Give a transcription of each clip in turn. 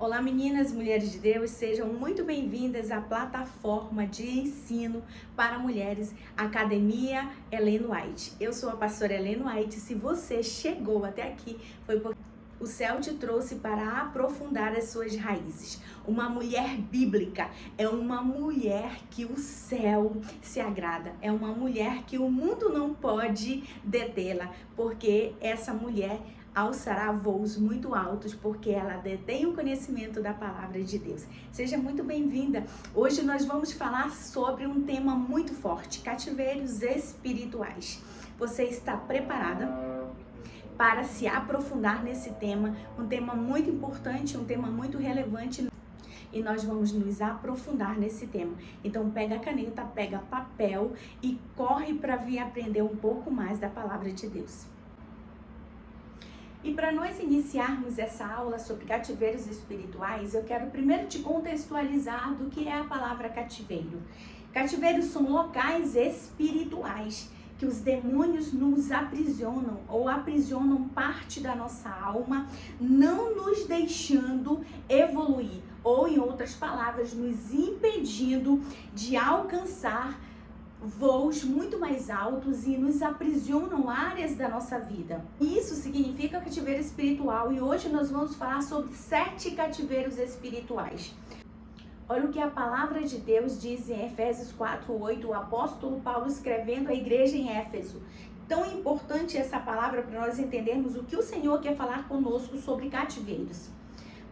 Olá meninas, mulheres de Deus, sejam muito bem-vindas à plataforma de ensino para mulheres, Academia Ellen White. Eu sou a pastora Ellen White. Se você chegou até aqui, foi porque o céu te trouxe para aprofundar as suas raízes. Uma mulher bíblica é uma mulher que o céu se agrada, é uma mulher que o mundo não pode detê-la, porque essa mulher alçará voos muito altos, porque ela detém o conhecimento da palavra de Deus. Seja muito bem-vinda. Hoje nós vamos falar sobre um tema muito forte: cativeiros espirituais. Você está preparada para se aprofundar nesse tema? Um tema muito importante, um tema muito relevante, e nós vamos nos aprofundar nesse tema. Então pega a caneta, pega papel e corre para vir aprender um pouco mais da palavra de Deus. E para nós iniciarmos essa aula sobre cativeiros espirituais, eu quero primeiro te contextualizar do que é a palavra cativeiro. Cativeiros são locais espirituais que os demônios nos aprisionam ou aprisionam parte da nossa alma, não nos deixando evoluir, ou em outras palavras, nos impedindo de alcançar voos muito mais altos e nos aprisionam áreas da nossa vida. Isso significa cativeiro espiritual, e hoje nós vamos falar sobre 7 cativeiros espirituais. Olha o que a palavra de Deus diz em Efésios 4:8, o apóstolo Paulo escrevendo à igreja em Éfeso. Tão importante essa palavra para nós entendermos o que o Senhor quer falar conosco sobre cativeiros.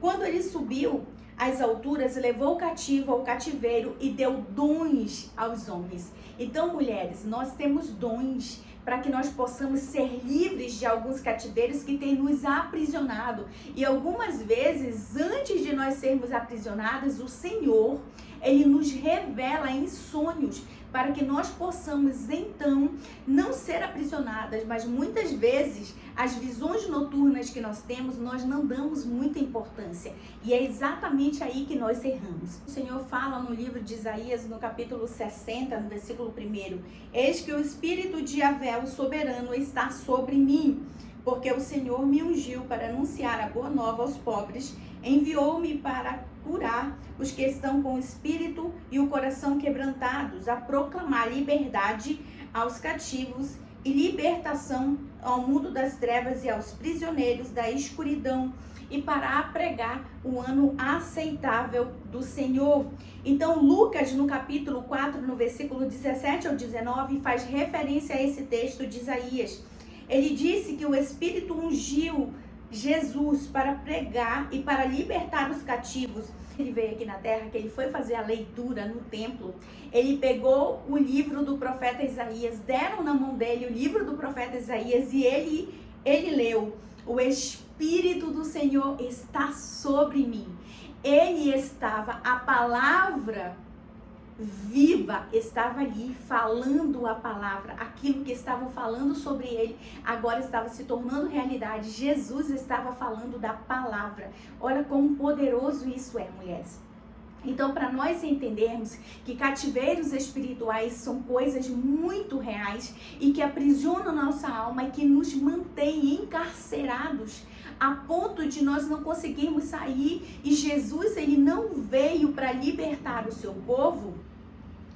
Quando ele subiu às alturas, levou cativo ao cativeiro e deu dons aos homens. Então, mulheres, nós temos dons para que nós possamos ser livres de alguns cativeiros que têm nos aprisionado. E algumas vezes, antes de nós sermos aprisionadas, o Senhor, Ele nos revela em sonhos para que nós possamos, então, não ser aprisionadas. Mas muitas vezes, as visões noturnas que nós temos, nós não damos muita importância. E é exatamente aí que nós erramos. O Senhor fala no livro de Isaías, no capítulo 60, no versículo 1: Eis que o Espírito de Yahvé, o soberano, está sobre mim, porque o Senhor me ungiu para anunciar a boa nova aos pobres, enviou-me para curar os que estão com o espírito e o coração quebrantados, a proclamar liberdade aos cativos e libertação ao mundo das trevas e aos prisioneiros da escuridão, e para pregar o ano aceitável do Senhor. Então Lucas, no capítulo 4, no versículo 17 ao 19, faz referência a esse texto de Isaías. Ele disse que o Espírito ungiu Jesus para pregar e para libertar os cativos. Ele veio aqui na terra, que ele foi fazer a leitura no templo, ele pegou o livro do profeta Isaías, deram na mão dele o livro do profeta Isaías e ele leu: o Espírito do Senhor está sobre mim. Ele estava, a palavra viva estava ali falando a palavra, aquilo que estavam falando sobre ele agora estava se tornando realidade. Jesus estava falando da palavra. Olha como poderoso isso é, mulheres. Então, para nós entendermos que cativeiros espirituais são coisas muito reais e que aprisionam nossa alma e que nos mantêm encarcerados a ponto de nós não conseguirmos sair, e Jesus, ele não veio para libertar o seu povo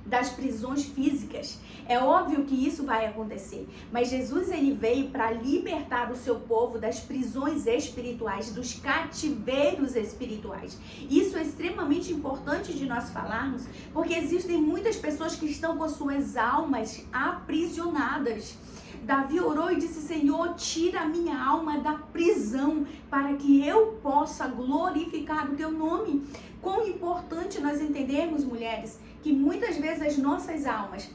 das prisões físicas. É óbvio que isso vai acontecer, mas Jesus, ele veio para libertar o seu povo das prisões espirituais, dos cativeiros espirituais. Isso é extremamente importante de nós falarmos, porque existem muitas pessoas que estão com suas almas aprisionadas. Davi orou e disse: Senhor, tira a minha alma da prisão, para que eu possa glorificar o teu nome. Quão importante nós entendermos, mulheres, que muitas vezes as nossas almas,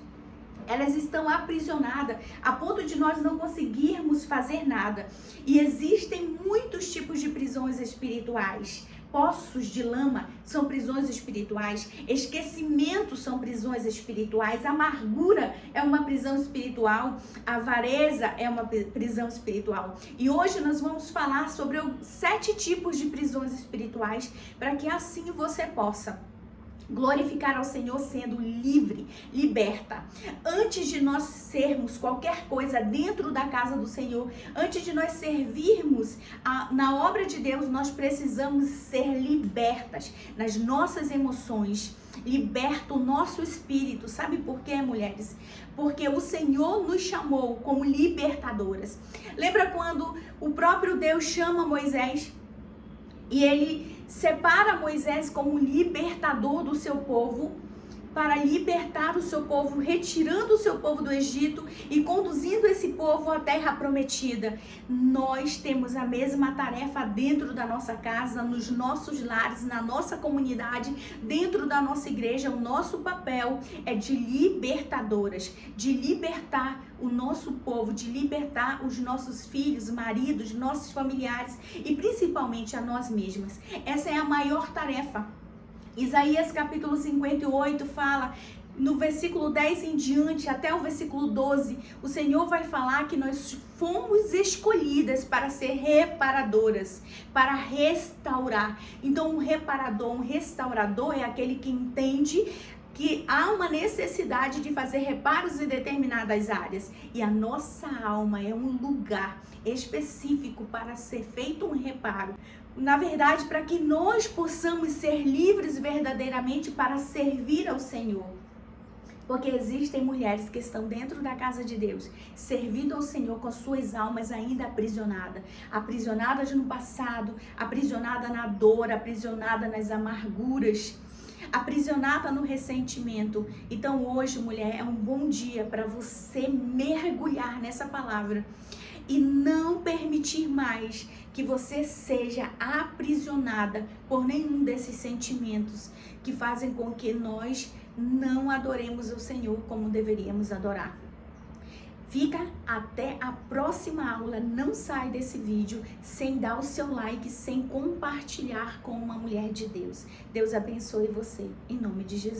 elas estão aprisionadas a ponto de nós não conseguirmos fazer nada. E existem muitos tipos de prisões espirituais. Poços de lama são prisões espirituais, esquecimentos são prisões espirituais, amargura é uma prisão espiritual, avareza é uma prisão espiritual. E hoje nós vamos falar sobre 7 tipos de prisões espirituais, para que assim você possa Glorificar ao Senhor sendo livre, liberta. Antes de nós sermos qualquer coisa dentro da casa do Senhor, antes de nós servirmos na obra de Deus, nós precisamos ser libertas nas nossas emoções. Liberta o nosso espírito. Sabe por quê, mulheres? Porque o Senhor nos chamou como libertadoras. Lembra quando o próprio Deus chama Moisés e ele separa Moisés como libertador do seu povo, para libertar o seu povo, retirando o seu povo do Egito e conduzindo esse povo à terra prometida. Nós temos a mesma tarefa dentro da nossa casa, nos nossos lares, na nossa comunidade, dentro da nossa igreja. O nosso papel é de libertadoras, de libertar o nosso povo, de libertar os nossos filhos, maridos, nossos familiares e principalmente a nós mesmas. Essa é a maior tarefa. Isaías capítulo 58 fala, no versículo 10 em diante, até o versículo 12, o Senhor vai falar que nós fomos escolhidas para ser reparadoras, para restaurar. Então, um reparador, um restaurador é aquele que entende que há uma necessidade de fazer reparos em determinadas áreas. E a nossa alma é um lugar específico para ser feito um reparo. Na verdade, para que nós possamos ser livres verdadeiramente para servir ao Senhor. Porque existem mulheres que estão dentro da casa de Deus, servindo ao Senhor com suas almas ainda aprisionadas. Aprisionadas no passado, aprisionada na dor, aprisionada nas amarguras, aprisionada no ressentimento. Então hoje, mulher, é um bom dia para você mergulhar nessa palavra e não permitir mais que você seja aprisionada por nenhum desses sentimentos que fazem com que nós não adoremos o Senhor como deveríamos adorar. Fica até a próxima aula. Não sai desse vídeo sem dar o seu like, sem compartilhar com uma mulher de Deus. Deus abençoe você, em nome de Jesus.